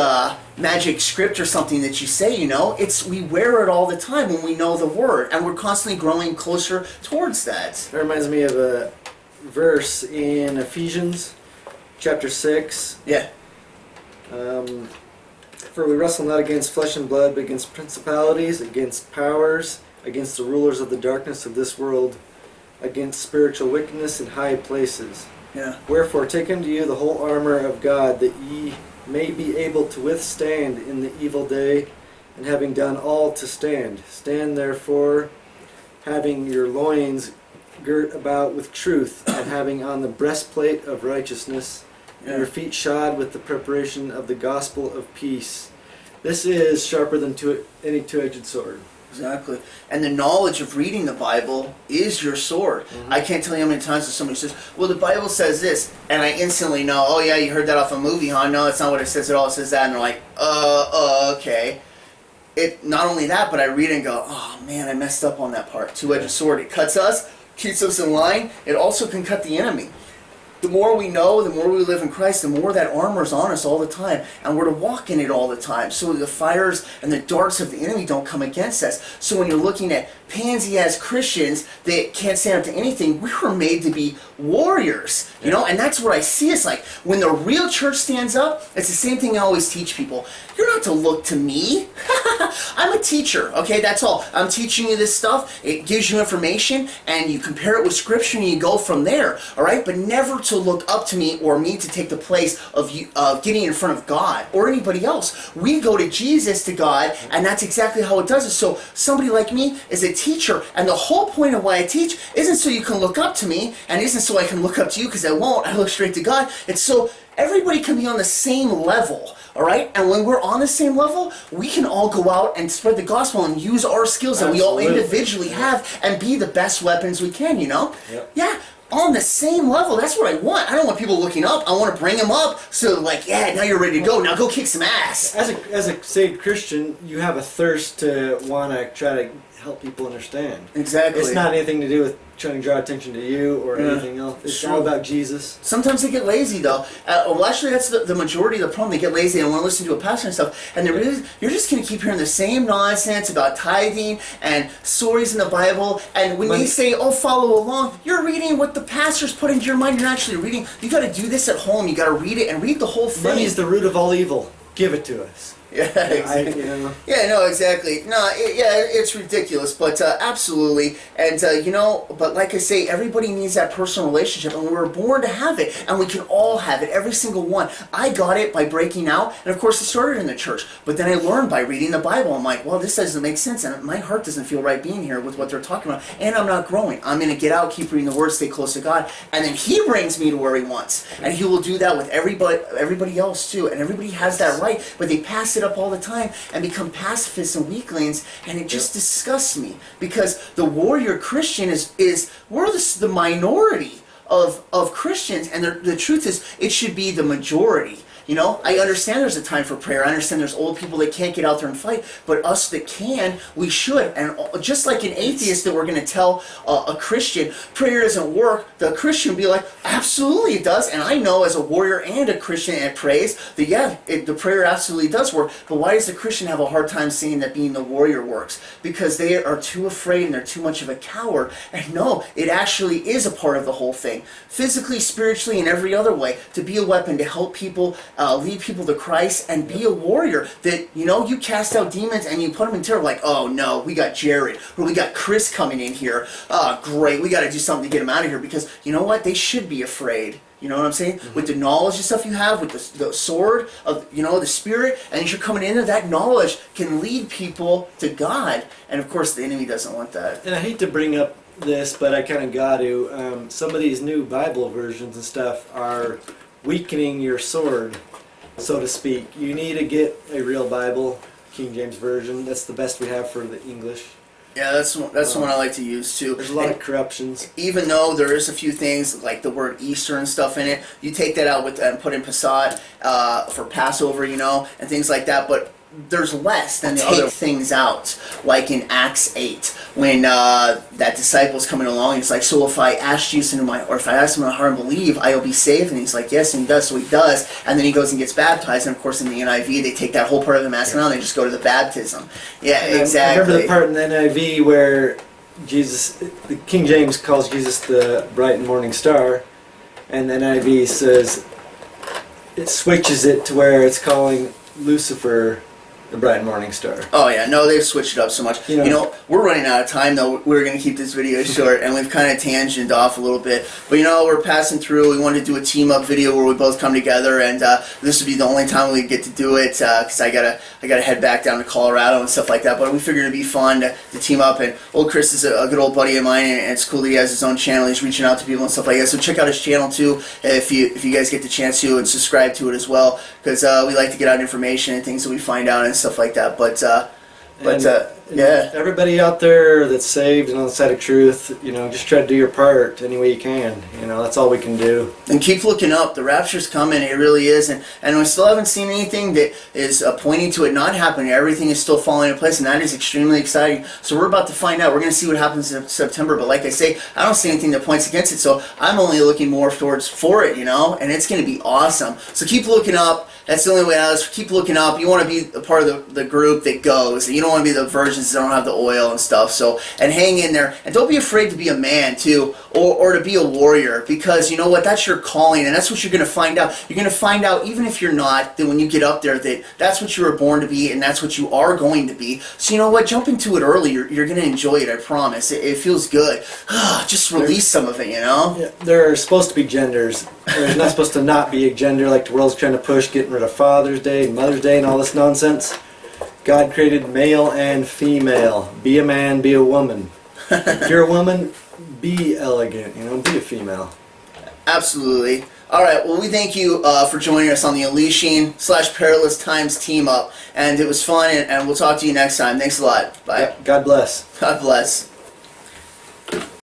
script or something that you say, you know. It's, we wear it all the time when we know the Word, and we're constantly growing closer towards that. It reminds me of a verse in Ephesians chapter 6. Yeah. For we wrestle not against flesh and blood, but against principalities, against powers, against the rulers of the darkness of this world, against spiritual wickedness in high places. Yeah. Wherefore take unto you the whole armor of God, that ye may be able to withstand in the evil day, and having done all to stand. Stand therefore, having your loins girt about with truth, and having on the breastplate of righteousness, and your feet shod with the preparation of the gospel of peace. This is sharper than any two-edged sword. Exactly. And the knowledge of reading the Bible is your sword. I can't tell you how many times somebody says, well, the Bible says this, and I instantly know, oh yeah, you heard that off a movie, huh? No, that's not what it says at all. It says that, and they're like, okay. It not only that, but I read it and go, oh man, I messed up on that part. Two-edged sword. It cuts us, keeps us in line. It also can cut the enemy. The more we know, the more we live in Christ, the more that armor's on us all the time. And we're to walk in it all the time. So the fires and the darts of the enemy don't come against us. So when you're looking at pansy-ass Christians that can't stand up to anything, we were made to be warriors. You know, and that's what I see. It's like when the real church stands up, it's the same thing I always teach people. You're not to look to me. I'm a teacher, okay? That's all. I'm teaching you this stuff. It gives you information, and you compare it with Scripture, and you go from there, all right? But never to look up to me or me to take the place of you, getting in front of God or anybody else. We go to Jesus, to God, and that's exactly how it does it. So somebody like me is a teacher, and the whole point of why I teach isn't so you can look up to me, and isn't so I can look up to you, because I won't. I look straight to God. It's so everybody can be on the same level, all right? And when we're on the same level, we can all go out and spread the gospel and use our skills that we all individually have and be the best weapons we can, you know? Yeah, on the same level. That's what I want. I don't want people looking up. I want to bring them up so, like, yeah, now you're ready to go. Now go kick some ass. As a saved Christian, you have a thirst to want to try to help people understand. Exactly. It's not anything to do with trying to draw attention to you or anything else. It's all about Jesus. Sometimes they get lazy, though. Well, actually, that's the majority of the problem. They get lazy and want to listen to a pastor and stuff. And you're just going to keep hearing the same nonsense about tithing and stories in the Bible. And when they say, oh, follow along, you're reading what the pastors put into your mind. You're actually reading. You got to do this at home. You got to read it and read the whole thing. Money is the root of all evil. Give it to us. Yeah, exactly. Yeah, no, exactly. No, it's ridiculous, but absolutely. And, but like I say, everybody needs that personal relationship, and we're born to have it, and we can all have it, every single one. I got it by breaking out, and of course it started in the church, but then I learned by reading the Bible. I'm like, well, this doesn't make sense, and my heart doesn't feel right being here with what they're talking about, and I'm not growing. I'm going to get out, keep reading the Word, stay close to God, and then He brings me to where He wants, and He will do that with everybody else too, and everybody has that right, but they pass it up all the time and become pacifists and weaklings, and it just disgusts me, because the warrior Christian is we're the minority of Christians, and the truth is it should be the majority. You know, I understand there's a time for prayer. I understand there's old people that can't get out there and fight, but us that can, we should. And just like an atheist that we're going to tell a Christian, prayer doesn't work, the Christian will be like, absolutely it does. And I know as a warrior and a Christian that prays, that the prayer absolutely does work. But why does the Christian have a hard time saying that being the warrior works? Because they are too afraid and they're too much of a coward. And no, it actually is a part of the whole thing. Physically, spiritually, and every other way, to be a weapon to help people lead people to Christ and be a warrior that, you cast out demons and you put them in terror, like, oh no, we got Jared or we got Chris coming in here. Great, we got to do something to get them out of here, because you know what? They should be afraid. You know what I'm saying? With the knowledge and stuff you have, with the sword of, the Spirit, and as you're coming into that knowledge can lead people to God. And of course the enemy doesn't want that. And I hate to bring up this, but I kind of got to. Some of these new Bible versions and stuff are weakening your sword, so to speak. You need to get a real Bible, King James Version. That's the best we have for the English. Yeah, that's the one I like to use too. There's a lot of corruptions. Even though there is a few things like the word Easter and stuff in it, you take that out and put in Passat for Passover, and things like that. But there's less than the other things out, like in Acts 8, when that disciple's coming along, and he's like, so if I ask Jesus or if I ask him in my heart and believe, I will be saved, and he's like, yes, and he does, so he does, and then he goes and gets baptized, and of course in the NIV, they take that whole part of him asking out, and they just go to the baptism. Yeah, exactly. I remember the part in the NIV where the King James calls Jesus the bright and morning star, and the NIV says, it switches it to where it's calling Lucifer the bright morning star. Oh yeah, no, they've switched it up so much. You know, we're running out of time though. We're going to keep this video short, and we've kind of tangented off a little bit. But you know, we're passing through. We wanted to do a team-up video where we both come together, and this would be the only time we get to do it because I gotta head back down to Colorado and stuff like that. But we figured it'd be fun to team up. And old Chris is a good old buddy of mine, and it's cool that he has his own channel. He's reaching out to people and stuff like that. So check out his channel too if you guys get the chance to, and subscribe to it as well because we like to get out information and things that we find out and stuff like that. But yeah. Everybody out there that's saved and on the side of truth, you know, just try to do your part any way you can. You know, that's all we can do. And keep looking up. The rapture's coming. It really is. And we still haven't seen anything that is pointing to it not happening. Everything is still falling into place, and that is extremely exciting. So we're about to find out. We're going to see what happens in September. But like I say, I don't see anything that points against it. So I'm only looking more towards for it, you know, and it's going to be awesome. So keep looking up. That's the only way out is keep looking up. You want to be a part of the group that goes. You don't want to be the virgins that don't have the oil and stuff. So, and hang in there. And don't be afraid to be a man, too, or to be a warrior. Because, you know what, that's your calling, and that's what you're going to find out. You're going to find out, even if you're not, that when you get up there, that's what you were born to be, and that's what you are going to be. So, you know what, jump into it early. You're going to enjoy it, I promise. It feels good. Just release some of it, you know? Yeah, there are supposed to be genders. There's not supposed to not be a gender like the world's trying to push, getting rid of Father's Day and Mother's Day and all this nonsense. God created male and female. Be a man, be a woman. If you're a woman, be elegant, you know, be a female. Absolutely. All right, well, we thank you for joining us on the Unleashing / Perilous Times team up. And it was fun, and we'll talk to you next time. Thanks a lot. Bye. God bless. God bless.